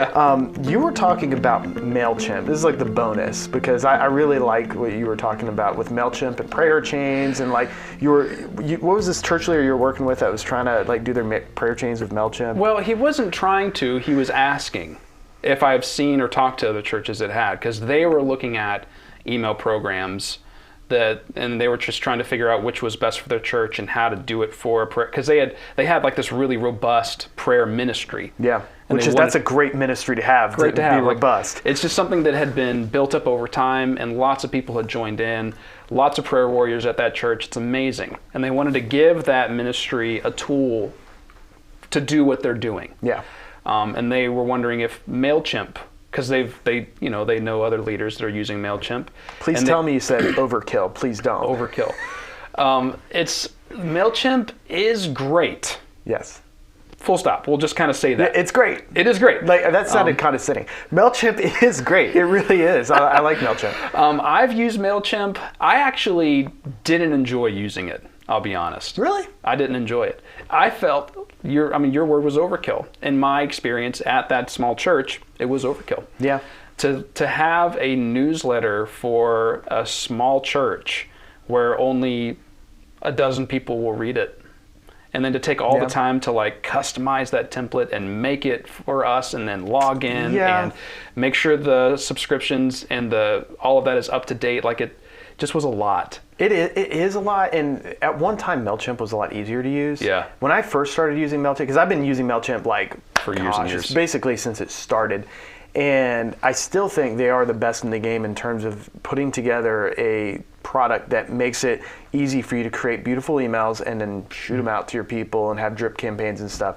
You were talking about Mailchimp. This is like the bonus because I really like what you were talking about with Mailchimp and prayer chains and like what was this church leader you were working with that was trying to like do their prayer chains with Mailchimp? Well, he wasn't trying to. He was asking if I've seen or talked to other churches that had, because they were looking at email programs and they were just trying to figure out which was best for their church and how to do it for prayer, because they had like this really robust prayer ministry. Yeah. That's a great ministry to have. Great to have. Be robust. Like, it's just something that had been built up over time, and lots of people had joined in. Lots of prayer warriors at that church. It's amazing, and they wanted to give that ministry a tool to do what they're doing. Yeah. And they were wondering if Mailchimp, because they know other leaders that are using Mailchimp. Please tell me you said overkill. Please don't. Overkill. Mailchimp is great. Yes. Full stop. We'll just kind of say that. It's great. It is great. Like that sounded condescending. Mailchimp is great. It really is. I like Mailchimp. I've used Mailchimp. I actually didn't enjoy using it. I'll be honest. Really? I didn't enjoy it. I felt your word was overkill. In my experience at that small church, it was overkill. Yeah. To have a newsletter for a small church where only a dozen people will read it, and then to take all the time to like customize that template and make it for us, and then log in and make sure the subscriptions and all of that is up to date. Like, it just was a lot. It is a lot, and at one time Mailchimp was a lot easier to use. Yeah. When I first started using Mailchimp, because I've been using Mailchimp for years and years, basically since it started, and I still think they are the best in the game in terms of putting together a product that makes it easy for you to create beautiful emails and then shoot them out to your people and have drip campaigns and stuff.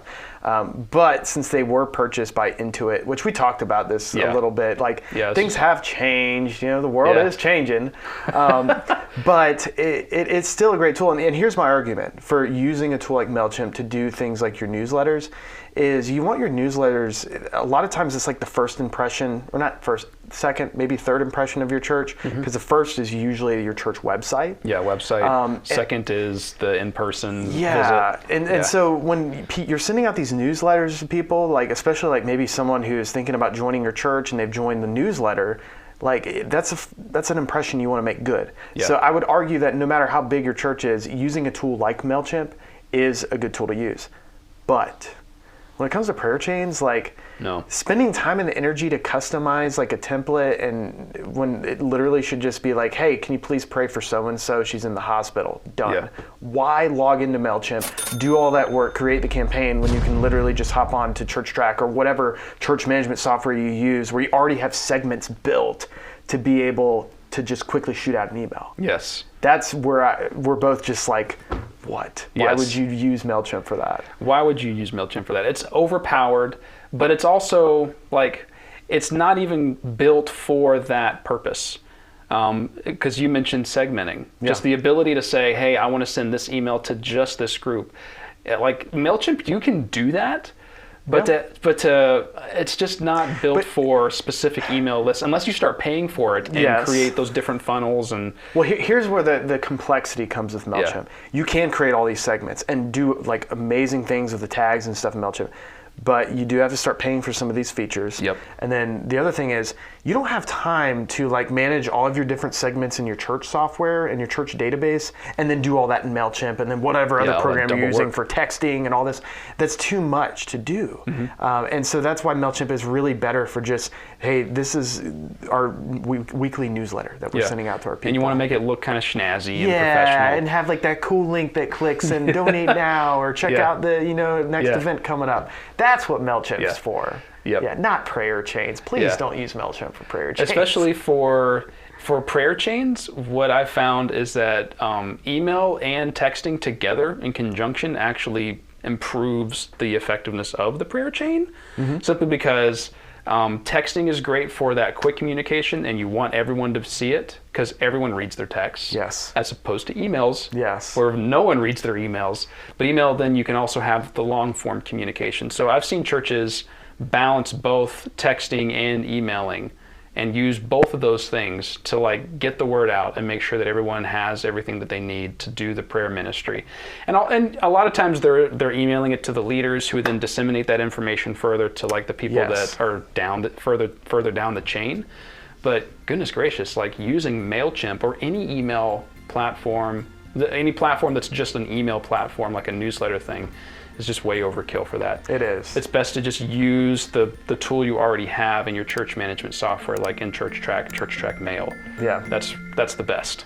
But since they were purchased by Intuit, which we talked about this a little bit, things have changed. The world is changing. But it's still a great tool. And here's my argument for using a tool like Mailchimp to do things like your newsletters is you want your newsletters, a lot of times it's like the first impression, or not first, second, maybe third impression of your church, because the first is usually your church website. Yeah, website. Second is the in-person visit. And so when you're sending out these newsletters to people, like especially like maybe someone who is thinking about joining your church and they've joined the newsletter, like that's an impression you want to make good. Yeah. So I would argue that no matter how big your church is, using a tool like Mailchimp is a good tool to use. But when it comes to prayer chains, spending time and energy to customize like a template, and when it literally should just be like, hey, can you please pray for so-and-so? She's in the hospital. Done. Yeah. Why log into Mailchimp, do all that work, create the campaign when you can literally just hop on to ChurchTrac or whatever church management software you use where you already have segments built to be able to just quickly shoot out an email? Yes. That's where we're both just like, what? Why would you use Mailchimp for that? Why would you use Mailchimp for that? It's overpowered, but it's also like, it's not even built for that purpose. Because you mentioned segmenting. Just the ability to say, hey, I want to send this email to just this group. Like Mailchimp, you can do that, but it's just not built for specific email lists unless you start paying for it and create those different funnels. And well, here's where the complexity comes with Mailchimp. Yeah. You can create all these segments and do like amazing things with the tags and stuff in Mailchimp, but you do have to start paying for some of these features. Yep. And then the other thing is you don't have time to like manage all of your different segments in your church software and your church database and then do all that in Mailchimp and then whatever other program you're using for texting and all this. That's too much to do. Mm-hmm. And so that's why Mailchimp is really better for just, hey, this is our weekly newsletter that we're sending out to our people. And you want to make it look kind of snazzy and professional. And have like that cool link that clicks and donate now or check out the next event coming up. That's what Mailchimp's for. Yep. Yeah, not prayer chains. Please don't use Mailchimp for prayer chains. Especially for prayer chains, what I've found is that email and texting together in conjunction actually improves the effectiveness of the prayer chain. Mm-hmm. Simply because texting is great for that quick communication and you want everyone to see it because everyone reads their texts. Yes. As opposed to emails. Yes. Where no one reads their emails. But email, then you can also have the long form communication. So I've seen churches balance both texting and emailing and use both of those things to like get the word out and make sure that everyone has everything that they need to do the prayer ministry. And a lot of times they're emailing it to the leaders, who then disseminate that information further to like the people Yes. that are further down the chain. But goodness gracious, like using Mailchimp or any email platform, any platform that's just an email platform, like a newsletter thing, is just way overkill for that. It is. It's best to just use the tool you already have in your church management software, like in ChurchTrac Mail. Yeah. That's the best.